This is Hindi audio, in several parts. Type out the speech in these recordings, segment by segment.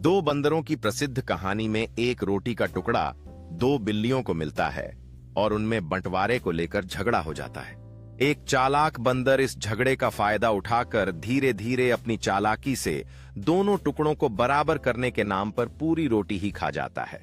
दो बंदरों की प्रसिद्ध कहानी में एक रोटी का टुकड़ा दो बिल्लियों को मिलता है और उनमें बंटवारे को लेकर झगड़ा हो जाता है। एक चालाक बंदर इस झगड़े का फायदा उठाकर धीरे धीरे अपनी चालाकी से दोनों टुकड़ों को बराबर करने के नाम पर पूरी रोटी ही खा जाता है।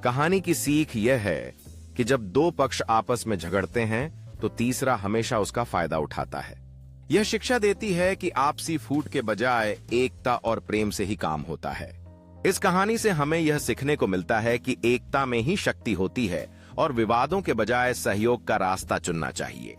कहानी की सीख यह है कि जब दो पक्ष आपस में झगड़ते हैं तो तीसरा हमेशा उसका फायदा उठाता है। यह शिक्षा देती है कि आपसी फूट के बजाय एकता और प्रेम से ही काम होता है। इस कहानी से हमें यह सीखने को मिलता है कि एकता में ही शक्ति होती है और विवादों के बजाय सहयोग का रास्ता चुनना चाहिए।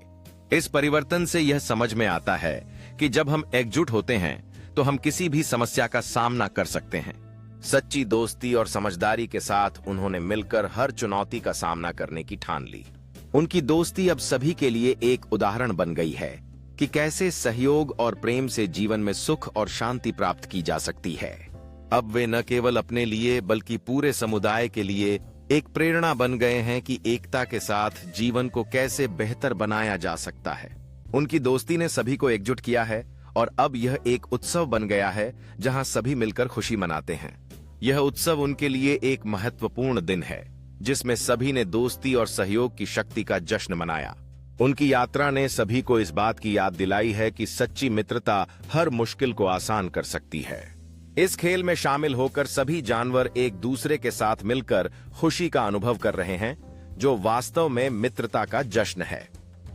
इस परिवर्तन से यह समझ में आता है कि जब हम एकजुट होते हैं तो हम किसी भी समस्या का सामना कर सकते हैं। सच्ची दोस्ती और समझदारी के साथ उन्होंने मिलकर हर चुनौती का सामना करने की ठान ली। उनकी दोस्ती अब सभी के लिए एक उदाहरण बन गई है कि कैसे सहयोग और प्रेम से जीवन में सुख और शांति प्राप्त की जा सकती है। अब वे न केवल अपने लिए बल्कि पूरे समुदाय के लिए एक प्रेरणा बन गए हैं कि एकता के साथ जीवन को कैसे बेहतर बनाया जा सकता है। उनकी दोस्ती ने सभी को एकजुट किया है और अब यह एक उत्सव बन गया है जहां सभी मिलकर खुशी मनाते हैं। यह उत्सव उनके लिए एक महत्वपूर्ण दिन है जिसमें सभी ने दोस्ती और सहयोग की शक्ति का जश्न मनाया। उनकी यात्रा ने सभी को इस बात की याद दिलाई है कि सच्ची मित्रता हर मुश्किल को आसान कर सकती है। इस खेल में शामिल होकर सभी जानवर एक दूसरे के साथ मिलकर खुशी का अनुभव कर रहे हैं, जो वास्तव में मित्रता का जश्न है।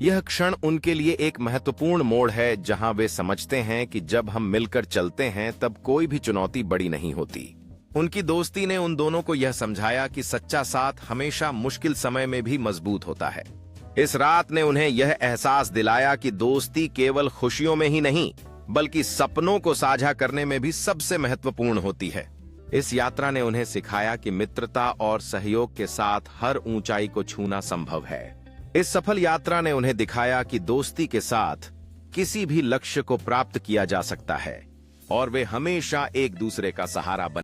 यह क्षण उनके लिए एक महत्वपूर्ण मोड़ है जहां वे समझते हैं कि जब हम मिलकर चलते हैं तब कोई भी चुनौती बड़ी नहीं होती। उनकी दोस्ती ने उन दोनों को यह समझाया कि सच्चा साथ हमेशा मुश्किल समय में भी मजबूत होता है। इस रात ने उन्हें यह एहसास दिलाया कि दोस्ती केवल खुशियों में ही नहीं बल्कि सपनों को साझा करने में भी सबसे महत्वपूर्ण होती है। इस यात्रा ने उन्हें सिखाया कि मित्रता और सहयोग के साथ हर ऊंचाई को छूना संभव है। इस सफल यात्रा ने उन्हें दिखाया कि दोस्ती के साथ किसी भी लक्ष्य को प्राप्त किया जा सकता है और वे हमेशा एक दूसरे का सहारा बने।